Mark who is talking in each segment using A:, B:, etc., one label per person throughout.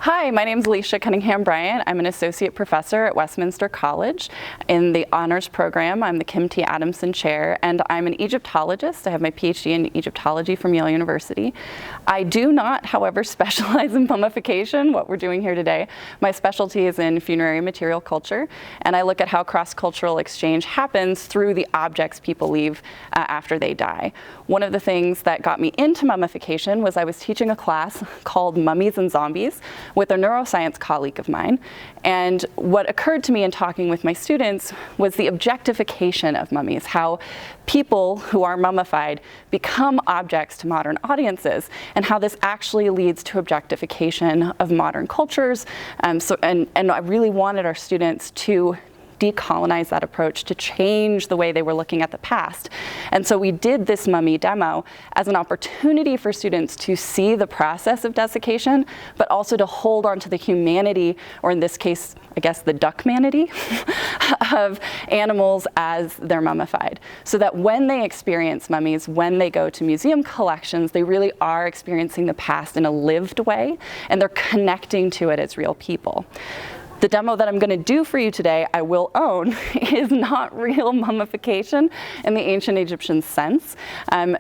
A: Hi, my name is Alicia Cunningham-Bryant. I'm an associate professor at Westminster College in the honors program. I'm the Kim T. Adamson Chair, and I'm an Egyptologist. I have my PhD in Egyptology from Yale University. I do not, however, specialize in mummification, what we're doing here today. My specialty is in funerary material culture, and I look at how cross-cultural exchange happens through the objects people leave after they die. One of the things that got me into mummification was I was teaching a class called Mummies and Zombies with a neuroscience colleague of mine. And what occurred to me in talking with my students was the objectification of mummies, how people who are mummified become objects to modern audiences, and how this actually leads to objectification of modern cultures. And I really wanted our students to decolonize that approach, to change the way they were looking at the past. And so we did this mummy demo as an opportunity for students to see the process of desiccation, but also to hold on to the humanity, or in this case, I guess the duckmanity, of animals as they're mummified. So that when they experience mummies, when they go to museum collections, they really are experiencing the past in a lived way, and they're connecting to it as real people. The demo that I'm going to do for you today, I will own, is not real mummification in the ancient Egyptian sense.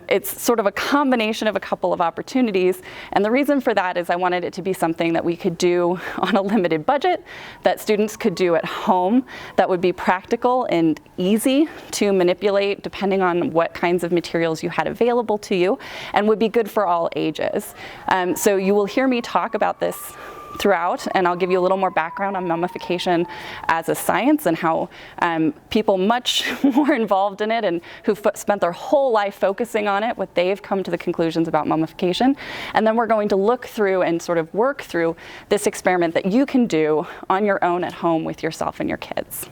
A: It's sort of a combination of a couple of opportunities, and the reason for that is I wanted it to be something that we could do on a limited budget, that students could do at home, that would be practical and easy to manipulate depending on what kinds of materials you had available to you, and would be good for all ages. So you will hear me talk about this throughout, and I'll give you a little more background on mummification as a science and how people much more involved in it and who've spent their whole life focusing on it, what they've come to the conclusions about mummification. And then we're going to look through and sort of work through this experiment that you can do on your own at home with yourself and your kids.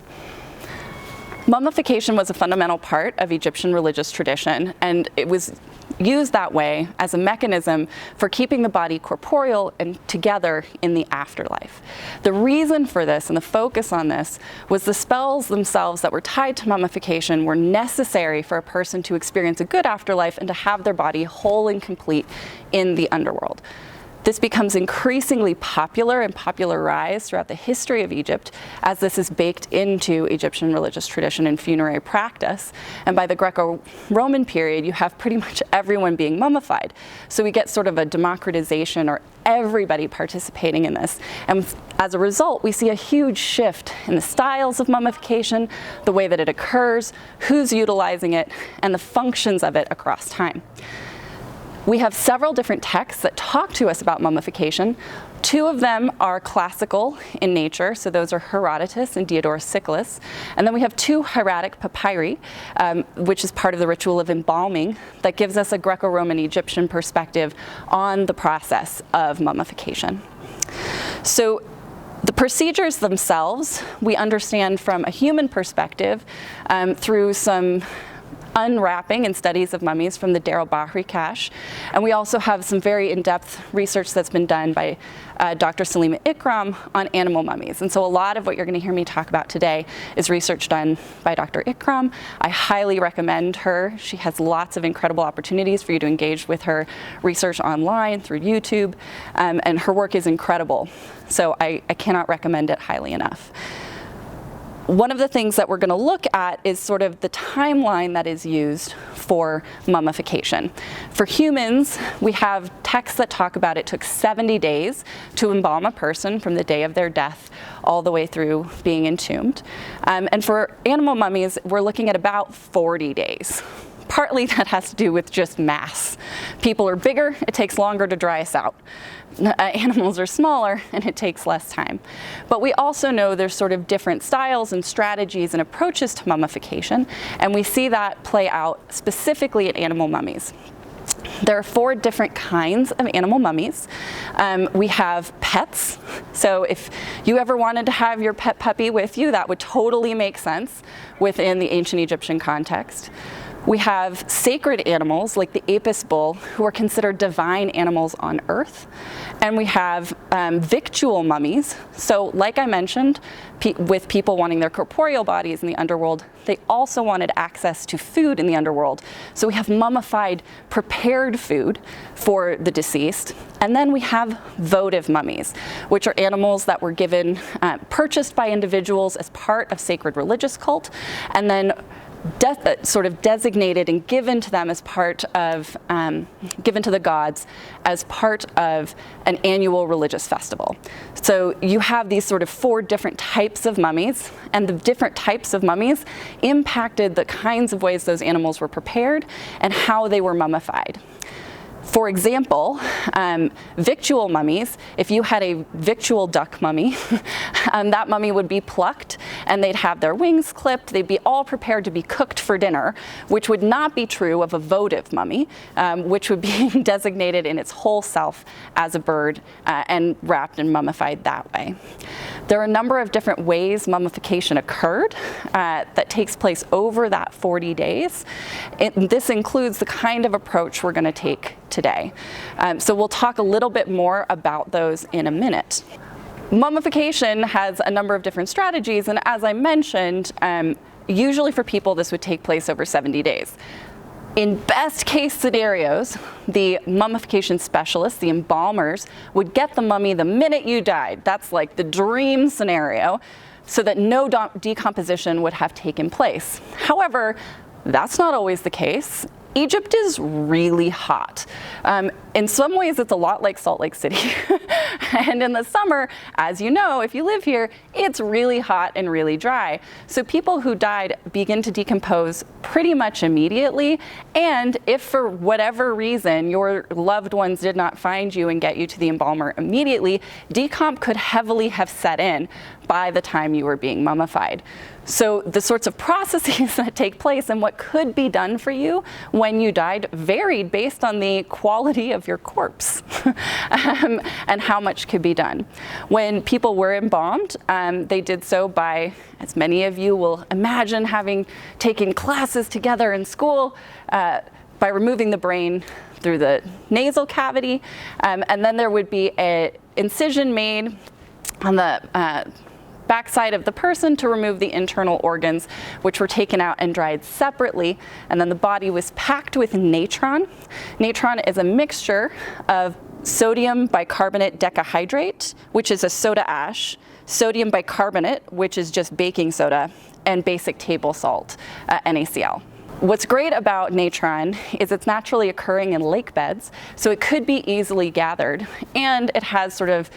A: Mummification was a fundamental part of Egyptian religious tradition, and it was used that way as a mechanism for keeping the body corporeal and together in the afterlife. The reason for this and the focus on this was the spells themselves that were tied to mummification were necessary for a person to experience a good afterlife and to have their body whole and complete in the underworld. This becomes increasingly popular and popularized throughout the history of Egypt as this is baked into Egyptian religious tradition and funerary practice. And by the Greco-Roman period, you have pretty much everyone being mummified. So we get sort of a democratization, or everybody participating in this. And as a result, we see a huge shift in the styles of mummification, the way that it occurs, who's utilizing it, and the functions of it across time. We have several different texts that talk to us about mummification. Two of them are classical in nature, so those are Herodotus and Diodorus Siculus. And then we have two hieratic papyri, which is part of the ritual of embalming, that gives us a Greco-Roman Egyptian perspective on the process of mummification. So the procedures themselves, we understand from a human perspective through some unwrapping and studies of mummies from the Deir el-Bahri cache. And we also have some very in-depth research that's been done by Dr. Salima Ikram on animal mummies. And so a lot of what you're going to hear me talk about today is research done by Dr. Ikram. I highly recommend her. She has lots of incredible opportunities for you to engage with her research online through YouTube, and her work is incredible. So I cannot recommend it highly enough. One of the things that we're going to look at is sort of the timeline that is used for mummification. For humans, we have texts that talk about it took 70 days to embalm a person from the day of their death all the way through being entombed. And for animal mummies, we're looking at about 40 days. Partly that has to do with just mass. People are bigger, it takes longer to dry us out. Animals are smaller, and it takes less time. But we also know there's sort of different styles and strategies and approaches to mummification, and we see that play out specifically in animal mummies. There are 4 different kinds of animal mummies. We have pets. So if you ever wanted to have your pet puppy with you, that would totally make sense within the ancient Egyptian context. We have sacred animals like the apis bull, who are considered divine animals on earth. And we have victual mummies. So like I mentioned, with people wanting their corporeal bodies in the underworld, they also wanted access to food in the underworld. So we have mummified, prepared food for the deceased. And then we have votive mummies, which are animals that were given, purchased by individuals as part of sacred religious cult, and then sort of designated and given to them as part of, given to the gods as part of an annual religious festival. So you have these sort of 4 different types of mummies, and the different types of mummies impacted the kinds of ways those animals were prepared and how they were mummified. For example, victual mummies, if you had a victual duck mummy, that mummy would be plucked and they'd have their wings clipped, they'd be all prepared to be cooked for dinner, which would not be true of a votive mummy, which would be designated in its whole self as a bird and wrapped and mummified that way. There are a number of different ways mummification occurred that takes place over that 40 days. This includes the kind of approach we're going to take today. So we'll talk a little bit more about those in a minute. Mummification has a number of different strategies, and as I mentioned, usually for people this would take place over 70 days. In best case scenarios, the mummification specialists, the embalmers, would get the mummy the minute you died. That's like the dream scenario, so that no decomposition would have taken place. However, that's not always the case. Egypt is really hot. In some ways, it's a lot like Salt Lake City. And in the summer, as you know, if you live here, it's really hot and really dry. So people who died begin to decompose pretty much immediately. And if for whatever reason your loved ones did not find you and get you to the embalmer immediately, decomp could heavily have set in by the time you were being mummified. So the sorts of processes that take place and what could be done for you when you died varied based on the quality of your corpse and how much could be done. When people were embalmed, they did so by, as many of you will imagine, having taken classes together in school, by removing the brain through the nasal cavity, and then there would be an incision made on the backside of the person to remove the internal organs, which were taken out and dried separately, and then the body was packed with natron. Natron is a mixture of sodium bicarbonate decahydrate, which is a soda ash, sodium bicarbonate, which is just baking soda, and basic table salt, NaCl. What's great about natron is it's naturally occurring in lake beds, so it could be easily gathered, and it has sort of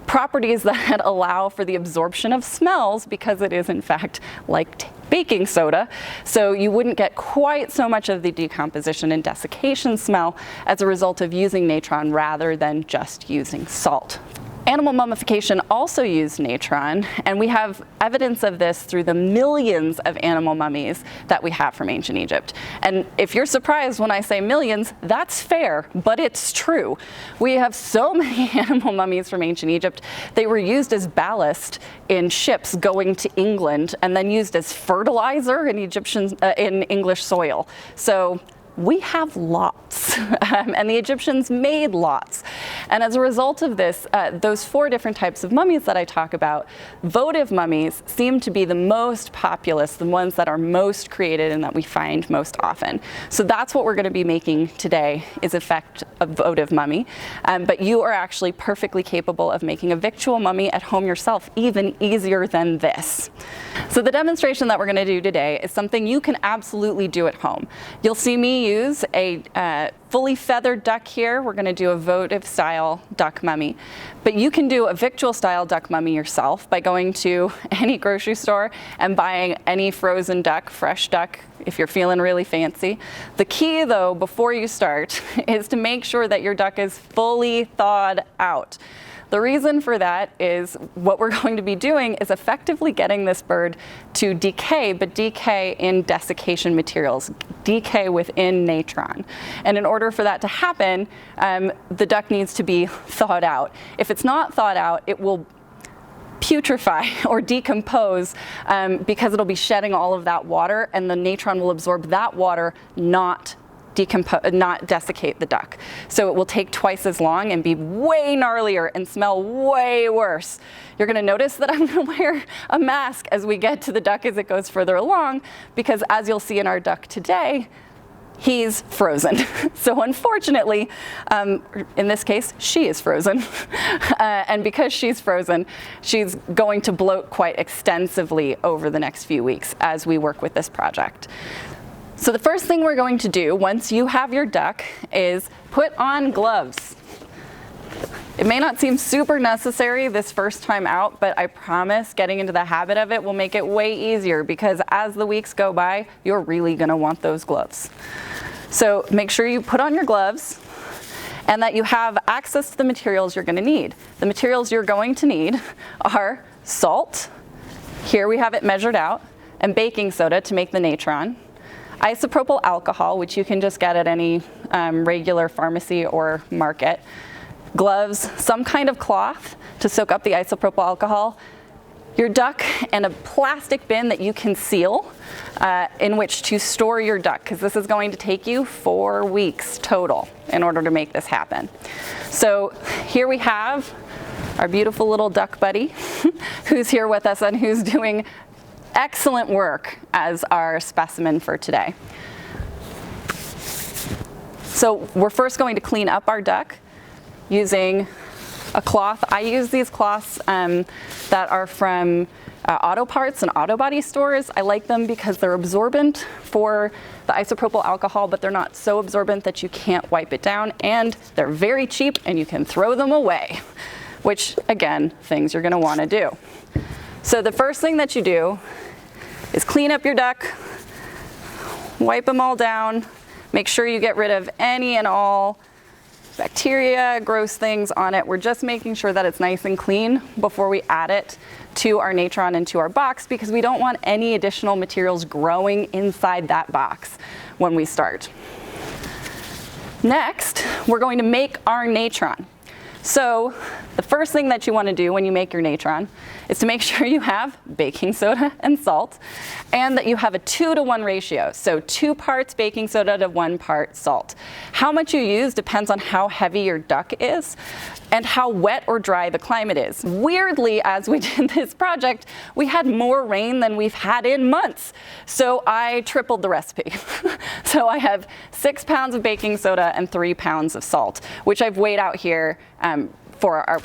A: properties that allow for the absorption of smells because it is in fact like baking soda. So you wouldn't get quite so much of the decomposition and desiccation smell as a result of using natron rather than just using salt. Animal mummification also used natron, and we have evidence of this through the millions of animal mummies that we have from ancient Egypt. And if you're surprised when I say millions, that's fair, but it's true. We have so many animal mummies from ancient Egypt. They were used as ballast in ships going to England and then used as fertilizer in in English soil. So we have lots, and the Egyptians made lots. And as a result of this, those 4 different types of mummies that I talk about, votive mummies seem to be the most populous, the ones that are most created and that we find most often. So that's what we're going to be making today, is effect a votive mummy. But you are actually perfectly capable of making a victual mummy at home yourself, even easier than this. So the demonstration that we're going to do today is something you can absolutely do at home. You'll see me use a fully feathered duck here. We're going to do a votive style duck mummy. But you can do a victual style duck mummy yourself by going to any grocery store and buying any frozen duck, fresh duck, if you're feeling really fancy. The key though, before you start, is to make sure that your duck is fully thawed out. The reason for that is what we're going to be doing is effectively getting this bird to decay, but decay in desiccation materials, decay within natron. And in order for that to happen, the duck needs to be thawed out. If it's not thawed out, it will putrefy or decompose because it'll be shedding all of that water, and the natron will absorb that water, not desiccate the duck. So it will take twice as long and be way gnarlier and smell way worse. You're going to notice that I'm going to wear a mask as we get to the duck as it goes further along, because as you'll see in our duck today, he's frozen. So unfortunately, in this case, she is frozen. And because she's frozen, she's going to bloat quite extensively over the next few weeks as we work with this project. So the first thing we're going to do once you have your duck is put on gloves. It may not seem super necessary this first time out, but I promise getting into the habit of it will make it way easier, because as the weeks go by, you're really going to want those gloves. So make sure you put on your gloves and that you have access to the materials you're going to need. The materials you're going to need are salt, here we have it measured out, and baking soda to make the natron, isopropyl alcohol, which you can just get at any regular pharmacy or market, gloves, some kind of cloth to soak up the isopropyl alcohol, your duck, and a plastic bin that you can seal in which to store your duck, because this is going to take you 4 weeks total in order to make this happen. So here we have our beautiful little duck buddy who's here with us and who's doing excellent work as our specimen for today. So we're first going to clean up our duck using a cloth. I use these cloths that are from auto parts and auto body stores. I like them because they're absorbent for the isopropyl alcohol, but they're not so absorbent that you can't wipe it down, and they're very cheap and you can throw them away, which again, things you're going to want to do. So the first thing that you do is clean up your duck, wipe them all down, make sure you get rid of any and all bacteria, gross things on it. We're just making sure that it's nice and clean before we add it to our natron and to our box, because we don't want any additional materials growing inside that box when we start. Next, we're going to make our natron. So the first thing that you want to do when you make your natron is to make sure you have baking soda and salt, and that you have a 2-to-1 ratio. So 2 parts baking soda to 1 part salt. How much you use depends on how heavy your duck is and how wet or dry the climate is. Weirdly, as we did this project, we had more rain than we've had in months. So I tripled the recipe. So I have 6 pounds of baking soda and 3 pounds of salt, which I've weighed out here for our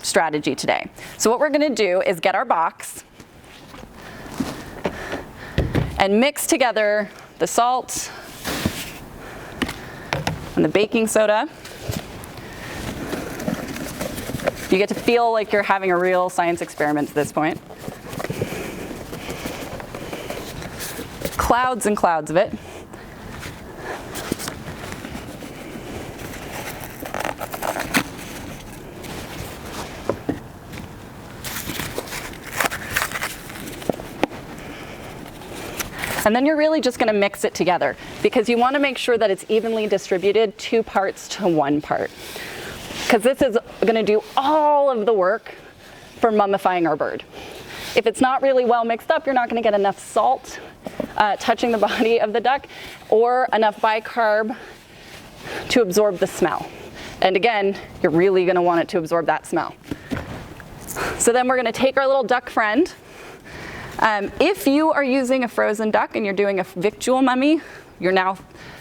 A: strategy today. So what we're going to do is get our box and mix together the salt and the baking soda. You get to feel like you're having a real science experiment at this point. Clouds and clouds of it. And then you're really just going to mix it together, because you want to make sure that it's evenly distributed, 2 parts to 1 part. Because this is going to do all of the work for mummifying our bird. If it's not really well mixed up, you're not going to get enough salt touching the body of the duck, or enough bicarb to absorb the smell. And again, you're really going to want it to absorb that smell. So then we're going to take our little duck friend. If you are using a frozen duck and you're doing a victual mummy, your now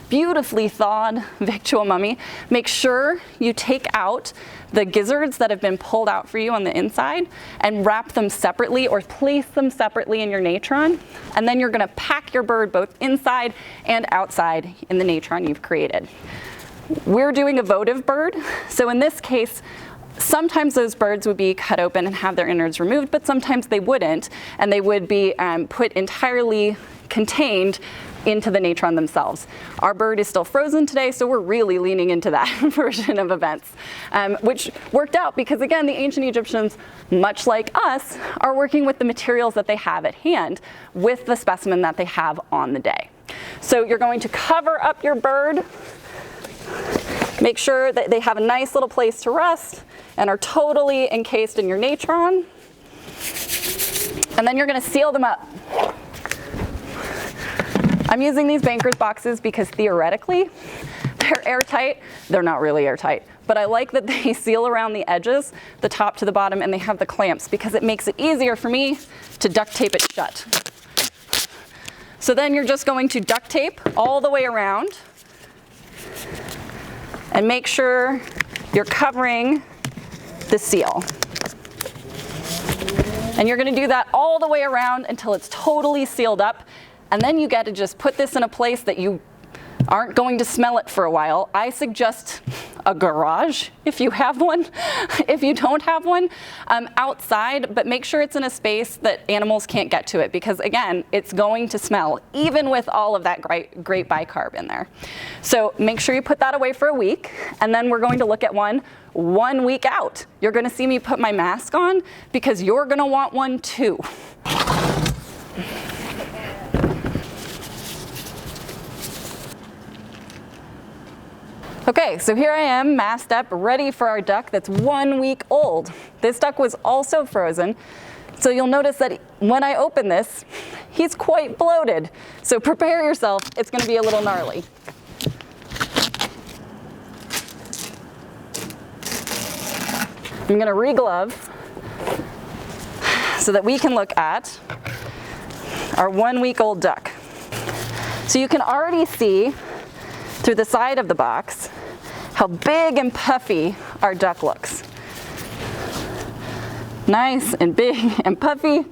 A: beautifully thawed victual mummy, make sure you take out the gizzards that have been pulled out for you on the inside and wrap them separately or place them separately in your natron. And then you're going to pack your bird both inside and outside in the natron you've created. We're doing a votive bird, so in this case, sometimes those birds would be cut open and have their innards removed, but sometimes they wouldn't, and they would be put entirely contained into the natron themselves. Our bird is still frozen today, so we're really leaning into that version of events, which worked out because, again, the ancient Egyptians, much like us, are working with the materials that they have at hand with the specimen that they have on the day. So you're going to cover up your bird, make sure that they have a nice little place to rest and are totally encased in your natron. And then you're going to seal them up. I'm using these banker's boxes because theoretically they're airtight. They're not really airtight, but I like that they seal around the edges, the top to the bottom, and they have the clamps because it makes it easier for me to duct tape it shut. So then you're just going to duct tape all the way around and make sure you're covering the seal. And you're going to do that all the way around until it's totally sealed up. And then you get to just put this in a place that you aren't going to smell it for a while. I suggest a garage if you have one. If you don't have one, outside, but make sure it's in a space that animals can't get to it because again, it's going to smell even with all of that great bicarb in there. So make sure you put that away for a week, and then we're going to look at one week out. You're going to see me put my mask on because you're going to want one too. Okay, so here I am, masked up, ready for our duck that's 1 week old. This duck was also frozen, so you'll notice that when I open this, he's quite bloated. So prepare yourself, it's going to be a little gnarly. I'm going to re-glove so that we can look at our 1 week old duck. So you can already see through the side of the box how big and puffy our duck looks. Nice and big and puffy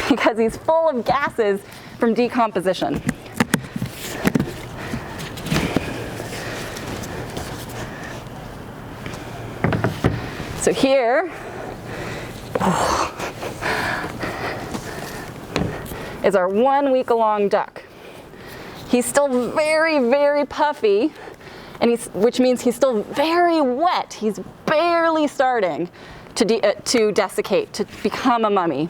A: because he's full of gases from decomposition. So here is our 1 week long duck. He's still very, very puffy, and which means he's still very wet. He's barely starting to desiccate, to become a mummy.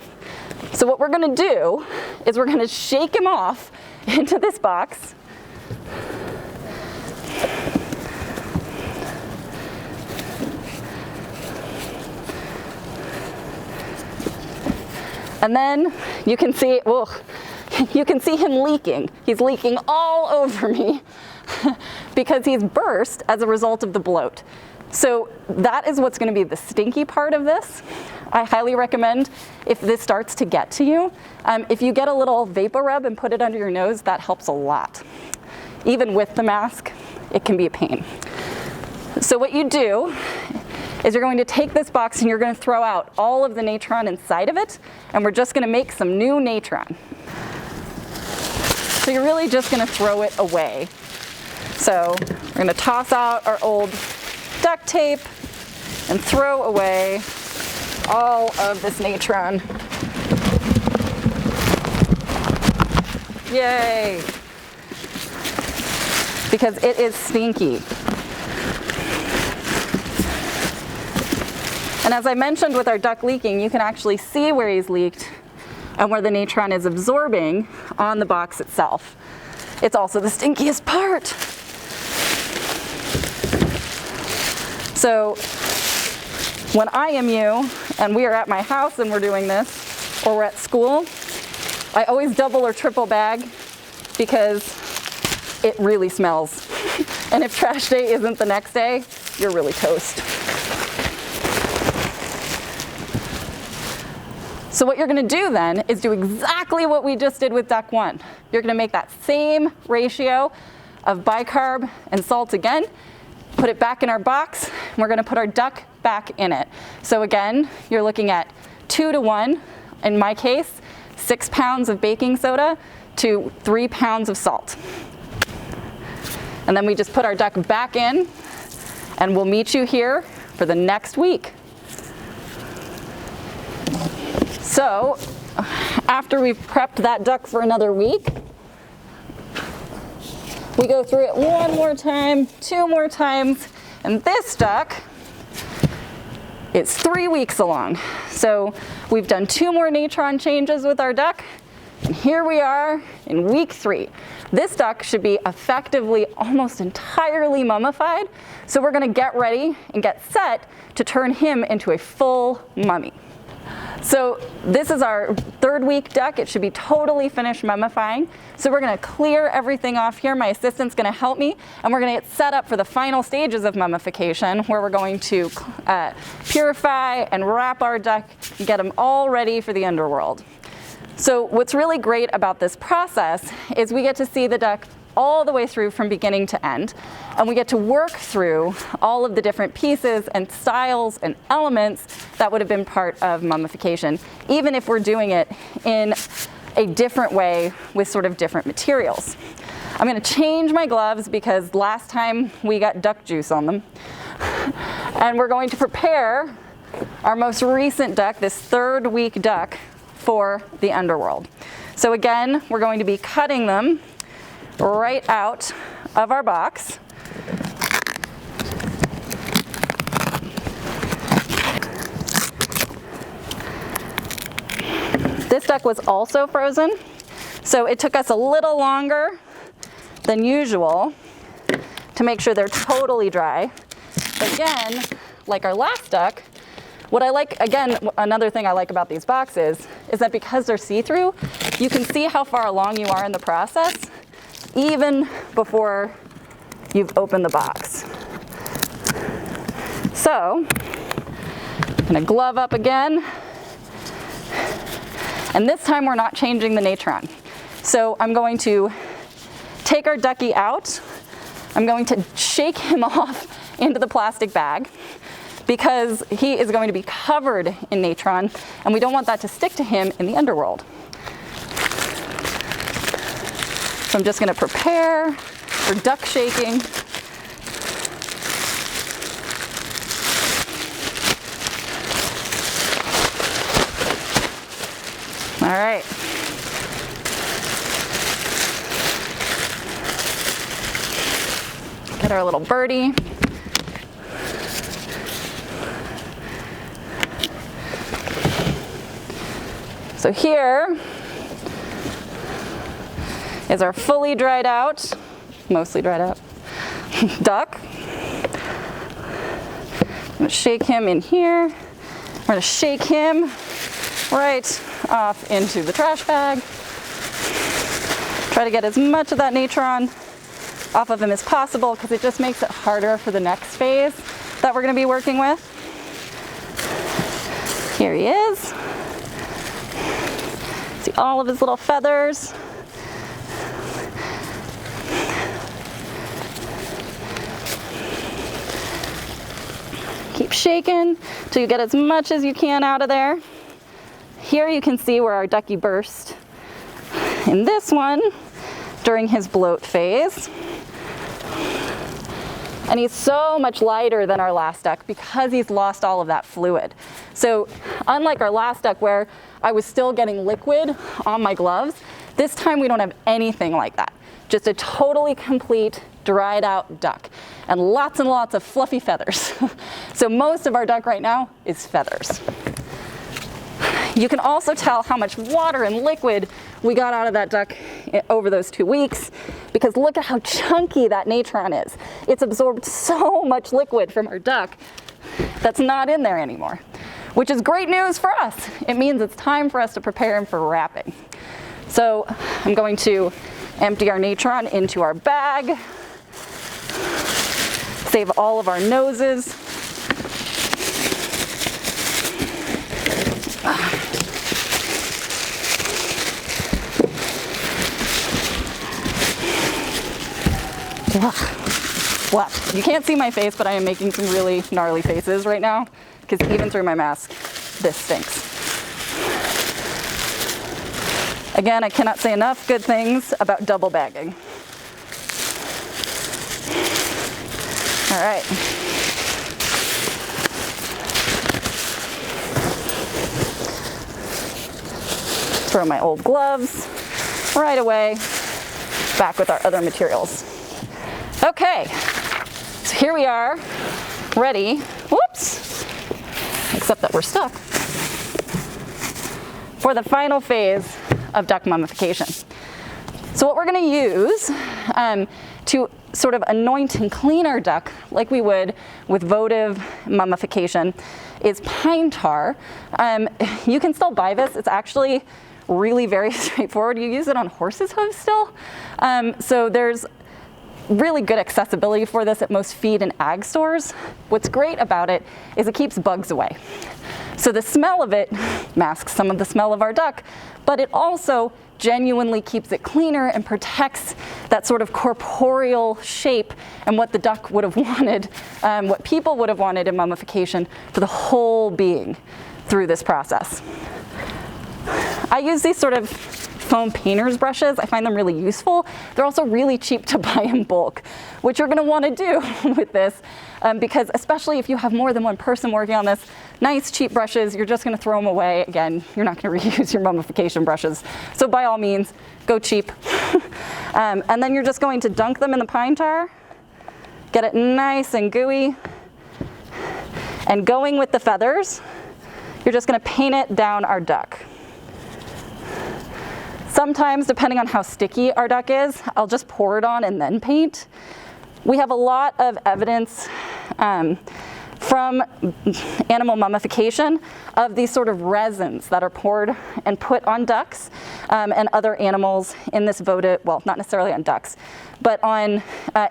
A: So what we're going to do is we're going to shake him off into this box. And then you can see, you can see him leaking. He's leaking all over me because he's burst as a result of the bloat. So that is what's going to be the stinky part of this. I highly recommend, if this starts to get to you, if you get a little vapor rub and put it under your nose, that helps a lot. Even with the mask, it can be a pain. So what you do is you're going to take this box and you're going to throw out all of the natron inside of it, and we're just going to make some new natron. So you're really just going to throw it away. So we're going to toss out our old duct tape and throw away all of this natron. Yay! Because it is stinky. And as I mentioned with our duck leaking, you can actually see where he's leaked and where the natron is absorbing on the box itself. It's also the stinkiest part. So when I am you and we are at my house and we're doing this, or we're at school, I always double or triple bag because it really smells. And if trash day isn't the next day, you're really toast. So what you're going to do then is do exactly what we just did with duck one. You're going to make that same ratio of bicarb and salt again, put it back in our box, and we're going to put our duck back in it. So again, you're looking at 2 to 1, in my case, 6 pounds of baking soda to 3 pounds of salt. And then we just put our duck back in, and we'll meet you here for the next week. So, after we've prepped that duck for another week, we go through it 1 more time, 2 more times, and this duck is 3 weeks along. So we've done 2 more natron changes with our duck, and here we are in week 3. This duck should be effectively almost entirely mummified, so we're going to get ready and get set to turn him into a full mummy. So this is our 3rd week duck. It should be totally finished mummifying. So we're going to clear everything off here. My assistant's going to help me, and we're going to get set up for the final stages of mummification, where we're going to purify and wrap our duck and get them all ready for the underworld. So what's really great about this process is we get to see the duck all the way through from beginning to end, and we get to work through all of the different pieces and styles and elements that would have been part of mummification, even if we're doing it in a different way with sort of different materials. I'm going to change my gloves because last time we got duck juice on them, and we're going to prepare our most recent duck, this 3rd week duck, for the underworld. So again, we're going to be cutting them right out of our box. This duck was also frozen, so it took us a little longer than usual to make sure they're totally dry. But again, like our last duck, what I like, again, another thing I like about these boxes is that because they're see-through, you can see how far along you are in the process even before you've opened the box. So, I'm gonna glove up again. And this time we're not changing the natron. So I'm going to take our ducky out. I'm going to shake him off into the plastic bag because he is going to be covered in natron, and we don't want that to stick to him in the underworld. So I'm just going to prepare for duck shaking. All right. Get our little birdie. So here is our fully dried out, mostly dried out, duck. I'm gonna shake him in here. We're gonna shake him right off into the trash bag. Try to get as much of that natron off of him as possible because it just makes it harder for the next phase that we're gonna be working with. Here he is. See all of his little feathers. Keep shaking till you get as much as you can out of there. Here you can see where our ducky burst in this one during his bloat phase. And he's so much lighter than our last duck because he's lost all of that fluid. So unlike our last duck where I was still getting liquid on my gloves, this time we don't have anything like that. Just a totally complete dried out duck and lots of fluffy feathers. So most of our duck right now is feathers. You can also tell how much water and liquid we got out of that duck over those 2 weeks because look at how chunky that natron is. It's absorbed so much liquid from our duck that's not in there anymore, which is great news for us. It means it's time for us to prepare him for wrapping. So I'm going to empty our natron into our bag, save all of our noses. What? You can't see my face, but I am making some really gnarly faces right now because even through my mask, this stinks. Again, I cannot say enough good things about double bagging. All right. Throw my old gloves right away, back with our other materials. Okay, so here we are, ready, whoops, except that we're stuck, for the final phase of duck mummification. So what we're gonna use to sort of anoint and clean our duck like we would with votive mummification is pine tar. You can still buy this. It's actually really very straightforward. You use it on horses' hooves still. So there's really good accessibility for this at most feed and ag stores. What's great about it is it keeps bugs away. So the smell of it masks some of the smell of our duck, but it also genuinely keeps it cleaner and protects that sort of corporeal shape and what the duck would have wanted, what people would have wanted in mummification for the whole being through this process. I use these sort of foam painter's brushes. I find them really useful. They're also really cheap to buy in bulk, which you're going to want to do with this because especially if you have more than one person working on this, nice cheap brushes, you're just going to throw them away. Again, you're not going to reuse your mummification brushes. So by all means, go cheap. And then you're just going to dunk them in the pine tar, get it nice and gooey, and going with the feathers, you're just going to paint it down our duck. Sometimes, depending on how sticky our duck is, I'll just pour it on and then paint. We have a lot of evidence from animal mummification of these sort of resins that are poured and put on ducks and other animals in this votive, well, not necessarily on ducks, but on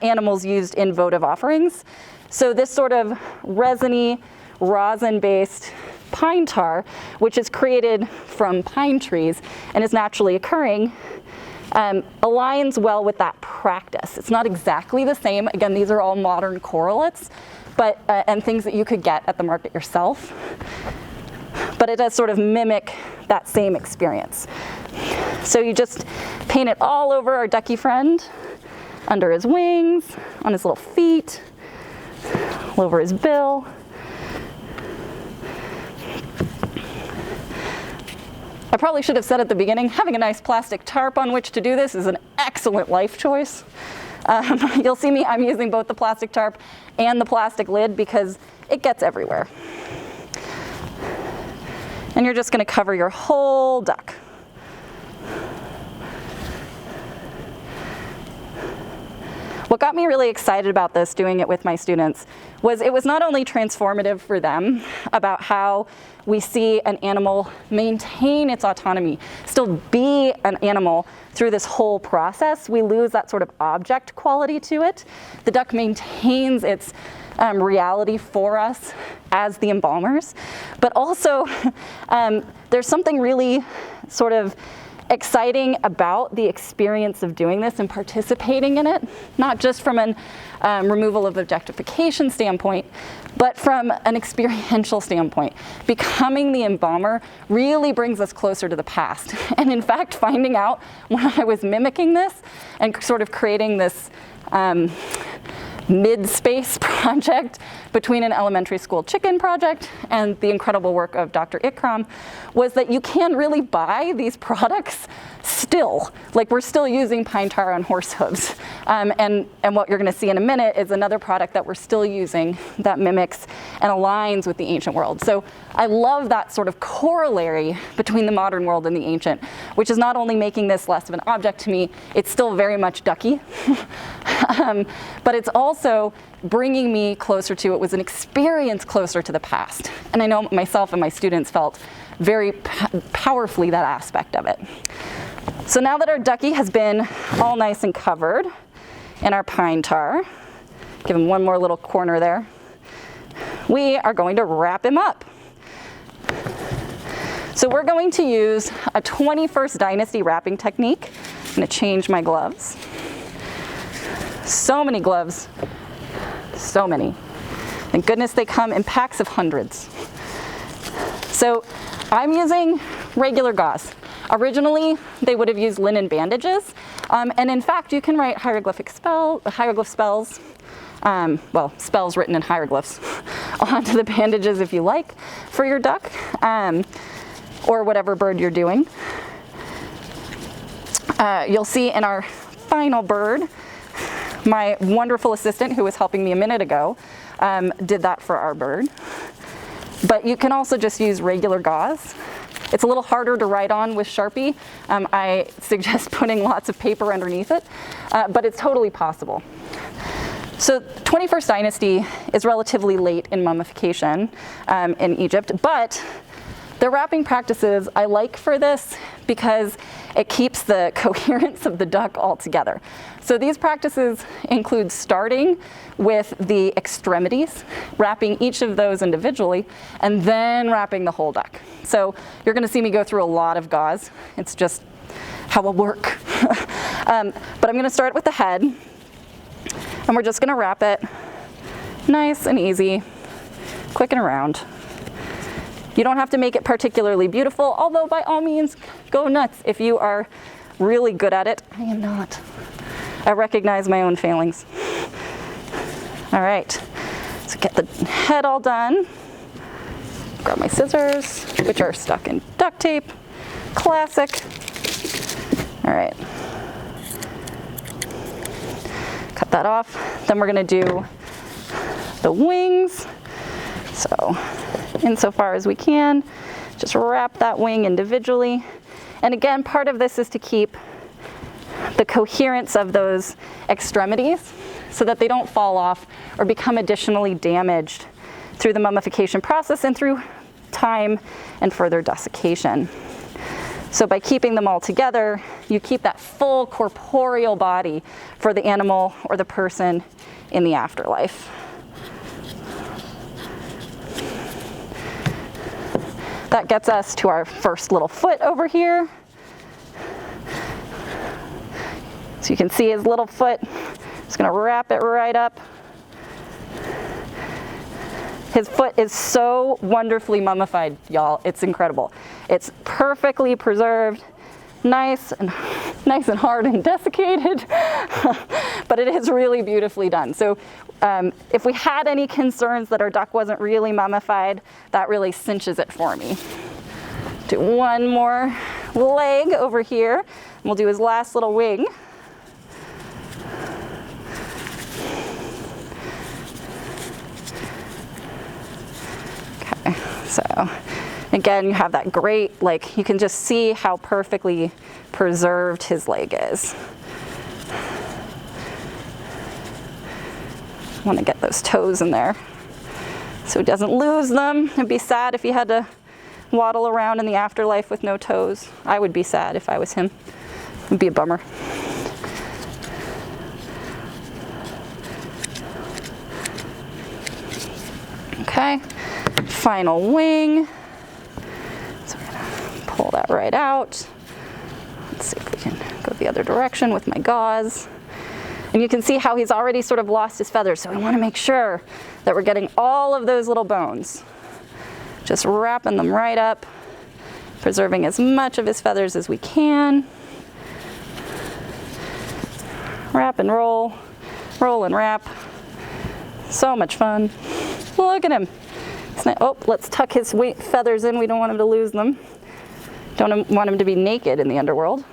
A: animals used in votive offerings. So this sort of resiny, rosin-based pine tar, which is created from pine trees and is naturally occurring, aligns well with that practice. It's not exactly the same. Again, these are all modern correlates, but and things that you could get at the market yourself. But it does sort of mimic that same experience. So you just paint it all over our ducky friend, under his wings, on his little feet, all over his bill. I probably should have said at the beginning, having a nice plastic tarp on which to do this is an excellent life choice. You'll see me, I'm using both the plastic tarp and the plastic lid because it gets everywhere. And you're just going to cover your whole duck. What got me really excited about this, doing it with my students, was it was not only transformative for them about how we see an animal maintain its autonomy, still be an animal through this whole process. We lose that sort of object quality to it. The duck maintains its reality for us as the embalmers, but also there's something really sort of exciting about the experience of doing this and participating in it, not just from an removal of objectification standpoint, but from an experiential standpoint. Becoming the embalmer really brings us closer to the past. And in fact, finding out when I was mimicking this and sort of creating this mid-space project between an elementary school chicken project and the incredible work of Dr. Ikram was that you can really buy these products still. Like, we're still using pine tar on horse hooves. And what you're going to see in a minute is another product that we're still using that mimics and aligns with the ancient world. So I love that sort of corollary between the modern world and the ancient, which is not only making this less of an object to me, it's still very much ducky, but it's also bringing me closer to, it was an experience closer to the past. And I know myself and my students felt very powerfully that aspect of it. So now that our ducky has been all nice and covered in our pine tar, give him one more little corner there, we are going to wrap him up. So we're going to use a 21st Dynasty wrapping technique. I'm going to change my gloves. So many gloves, so many. Thank goodness they come in packs of hundreds. So I'm using regular gauze. Originally, they would have used linen bandages. And in fact, you can write hieroglyph spells, well, spells written in hieroglyphs onto the bandages if you like for your duck, or whatever bird you're doing. You'll see in our final bird, my wonderful assistant who was helping me a minute ago did that for our bird. But you can also just use regular gauze. It's a little harder to write on with Sharpie. I suggest putting lots of paper underneath it, but it's totally possible. So 21st dynasty is relatively late in mummification in Egypt, but the wrapping practices I like for this because it keeps the coherence of the duck all together. So these practices include starting with the extremities, wrapping each of those individually, and then wrapping the whole duck. So you're going to see me go through a lot of gauze. It's just how I work. But I'm going to start with the head, and we're just going to wrap it nice and easy, quick and around. You don't have to make it particularly beautiful, although by all means, go nuts if you are really good at it. I am not. I recognize my own failings. All right, so get the head all done. Grab my scissors, which are stuck in duct tape. Classic. All right. Cut that off. Then we're gonna do the wings. So, insofar as we can, just wrap that wing individually. And again, part of this is to keep the coherence of those extremities so that they don't fall off or become additionally damaged through the mummification process and through time and further desiccation. So by keeping them all together, you keep that full corporeal body for the animal or the person in the afterlife. That gets us to our first little foot over here. So you can see his little foot. Just gonna wrap it right up. His foot is so wonderfully mummified, y'all. It's incredible. It's perfectly preserved, nice and hard and desiccated, but it is really beautifully done. So if we had any concerns that our duck wasn't really mummified, that really cinches it for me. Do one more leg over here, and we'll do his last little wing. Okay, so again, you have that great, like, you can just see how perfectly preserved his leg is. Want to get those toes in there so he doesn't lose them. It'd be sad if he had to waddle around in the afterlife with no toes. I would be sad if I was him. It'd be a bummer. Okay, final wing. So we're gonna pull that right out. Let's see if we can go the other direction with my gauze. And you can see how he's already sort of lost his feathers, so we want to make sure that we're getting all of those little bones. Just wrapping them right up, preserving as much of his feathers as we can. Wrap and roll, roll and wrap. So much fun. Look at him. Oh, let's tuck his feathers in. We don't want him to lose them. Don't want him to be naked in the underworld.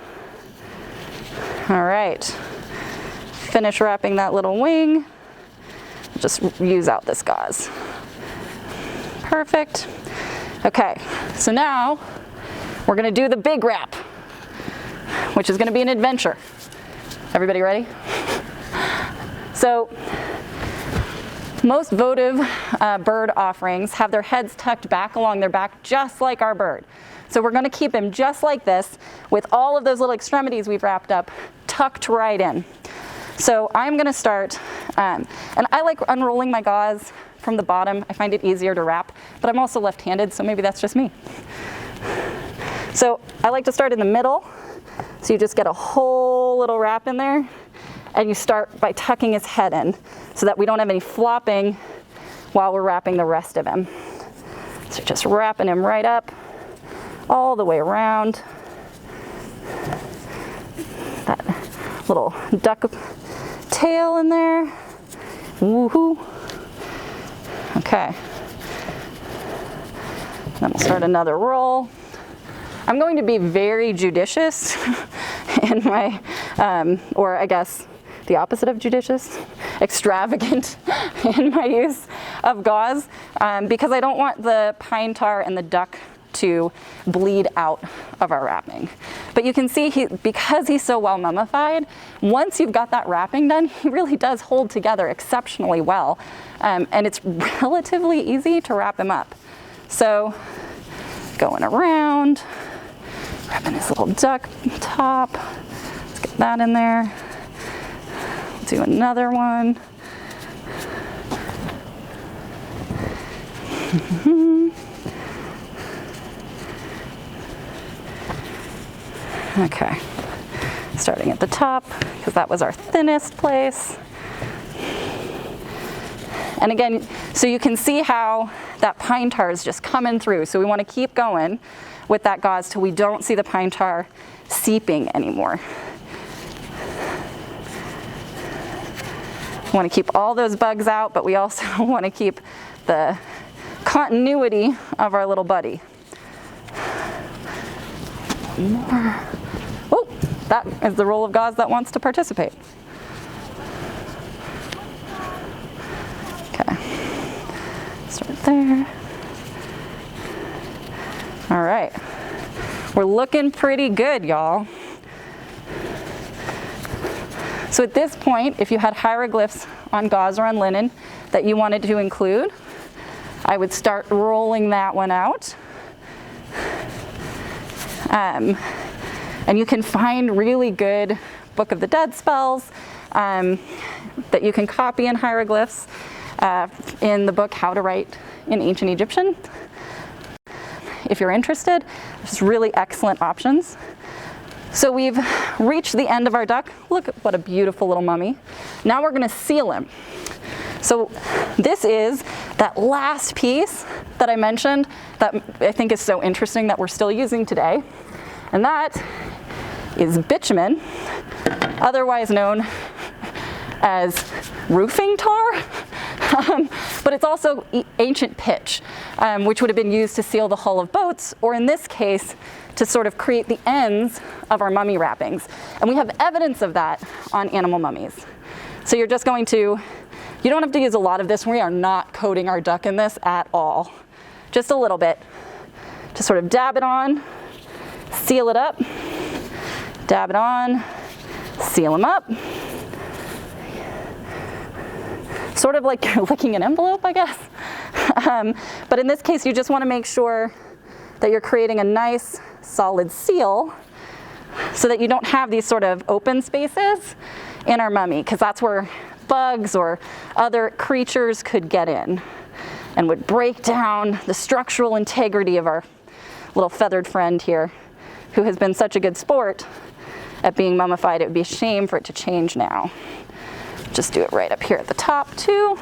A: All right. Finish wrapping that little wing. Just use out this gauze. Perfect. Okay, so now we're gonna do the big wrap, which is gonna be an adventure. Everybody ready? So most votive bird offerings have their heads tucked back along their back, just like our bird. So we're gonna keep him just like this with all of those little extremities we've wrapped up tucked right in. So I'm gonna start, and I like unrolling my gauze from the bottom. I find it easier to wrap, but I'm also left-handed, so maybe that's just me. So I like to start in the middle. So you just get a whole little wrap in there, and you start by tucking his head in so that we don't have any flopping while we're wrapping the rest of him. So just wrapping him right up, all the way around. That little duck tail in there. Woohoo. Okay. Then we'll start another roll. I'm going to be very judicious in my, or I guess the opposite of judicious, extravagant in my use of gauze, because I don't want the pine tar and the duck to bleed out of our wrapping. But you can see because he's so well mummified, once you've got that wrapping done, he really does hold together exceptionally well. And it's relatively easy to wrap him up. So going around, wrapping his little duck top. Let's get that in there. Do another one. Okay, starting at the top, because that was our thinnest place. And again, so you can see how that pine tar is just coming through. So we want to keep going with that gauze till we don't see the pine tar seeping anymore. We want to keep all those bugs out, but we also want to keep the continuity of our little buddy. More. Oh, that is the roll of gauze that wants to participate. Okay, start there. All right, we're looking pretty good, y'all. So at this point, if you had hieroglyphs on gauze or on linen that you wanted to include, I would start rolling that one out. And you can find really good Book of the Dead spells that you can copy in hieroglyphs in the book How to Write in Ancient Egyptian. If you're interested, there's really excellent options. So we've reached the end of our duck. Look at what a beautiful little mummy. Now we're going to seal him. So this is that last piece that I mentioned that I think is so interesting that we're still using today. And that is bitumen, otherwise known as roofing tar. But it's also ancient pitch, which would have been used to seal the hull of boats, or in this case, to sort of create the ends of our mummy wrappings. And we have evidence of that on animal mummies. So you're just going to, you don't have to use a lot of this. We are not coating our duck in this at all. Just a little bit. Just sort of dab it on, seal it up, dab it on, seal them up. Sort of like you're licking an envelope, I guess. But in this case, you just want to make sure that you're creating a nice solid seal so that you don't have these sort of open spaces in our mummy, because that's where bugs or other creatures could get in and would break down the structural integrity of our little feathered friend here, who has been such a good sport at being mummified. It would be a shame for it to change now. Just do it right up here at the top too.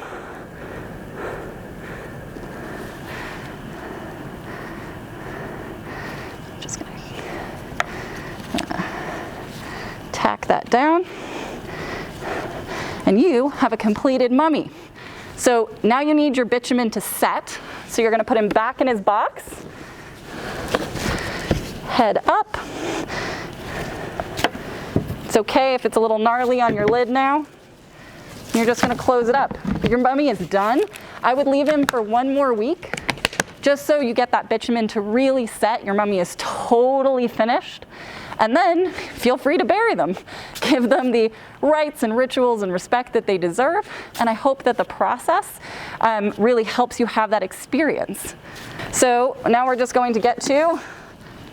A: Just gonna tack that down. And you have a completed mummy. So now you need your bitumen to set. So you're gonna put him back in his box. Head up. It's okay if it's a little gnarly on your lid now. You're just gonna close it up. Your mummy is done. I would leave him for 1 more week, just so you get that bitumen to really set. Your mummy is totally finished. And then feel free to bury them. Give them the rites and rituals and respect that they deserve. And I hope that the process really helps you have that experience. So now we're just going to get to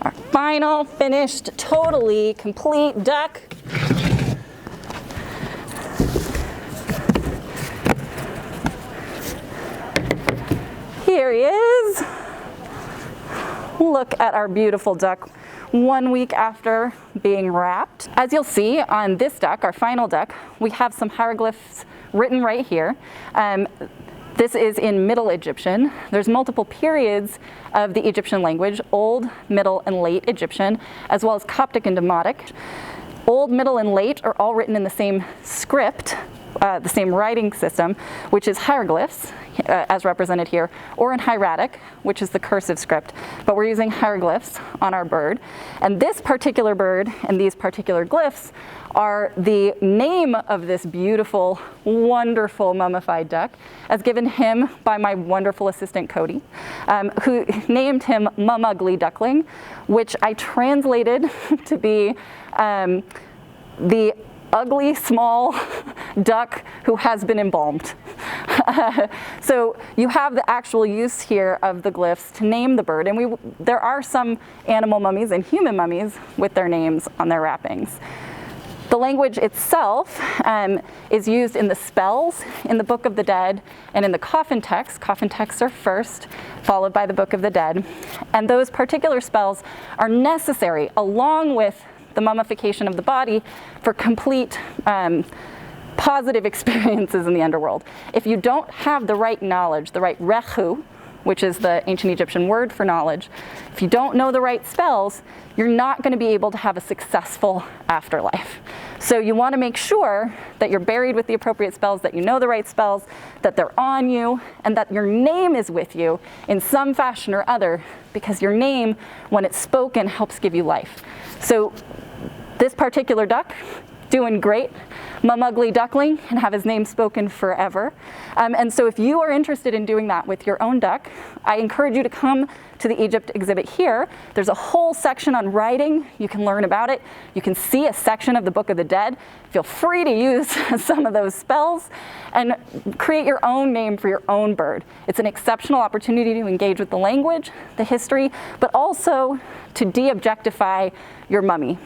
A: our final, finished, totally complete duck. Here he is. Look at our beautiful duck 1 week after being wrapped. As you'll see on this duck, our final duck, we have some hieroglyphs written right here. This is in Middle Egyptian. There's multiple periods of the Egyptian language, Old, Middle, and Late Egyptian, as well as Coptic and Demotic. Old, Middle, and Late are all written in the same script, the same writing system, which is hieroglyphs, as represented here, or in hieratic, which is the cursive script, but we're using hieroglyphs on our bird. And this particular bird and these particular glyphs are the name of this beautiful, wonderful mummified duck, as given him by my wonderful assistant Cody, who named him Mum Ugly Duckling, which I translated to be the ugly small duck who has been embalmed. So you have the actual use here of the glyphs to name the bird, and there are some animal mummies and human mummies with their names on their wrappings. The language itself is used in the spells in the Book of the Dead and in the coffin texts. Coffin texts are first, followed by the Book of the Dead. And those particular spells are necessary along with the mummification of the body for complete positive experiences in the underworld. If you don't have the right knowledge, the right rechu, which is the ancient Egyptian word for knowledge, if you don't know the right spells, you're not going to be able to have a successful afterlife. So you want to make sure that you're buried with the appropriate spells, that you know the right spells, that they're on you, and that your name is with you in some fashion or other, because your name, when it's spoken, helps give you life. So this particular duck, doing great. Mum Ugly Duckling, and have his name spoken forever. And so if you are interested in doing that with your own duck, I encourage you to come to the Egypt exhibit here. There's a whole section on writing. You can learn about it. You can see a section of the Book of the Dead. Feel free to use some of those spells and create your own name for your own bird. It's an exceptional opportunity to engage with the language, the history, but also to de-objectify your mummy.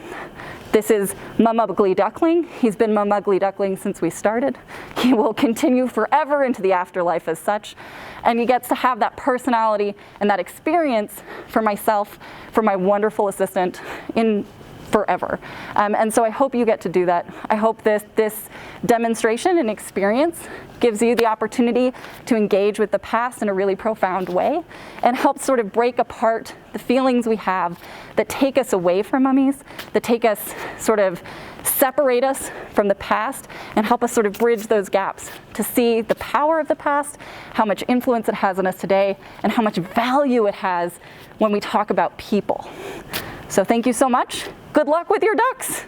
A: This is Mum Ugly Duckling. He's been Mum Ugly Duckling since we started. He will continue forever into the afterlife as such. And he gets to have that personality and that experience for myself, for my wonderful assistant, in forever. And so I hope you get to do that. I hope this demonstration and experience gives you the opportunity to engage with the past in a really profound way and helps sort of break apart the feelings we have that take us away from mummies, that take us sort of separate us from the past and help us sort of bridge those gaps to see the power of the past, how much influence it has on us today, and how much value it has when we talk about people. So thank you so much. Good luck with your ducks.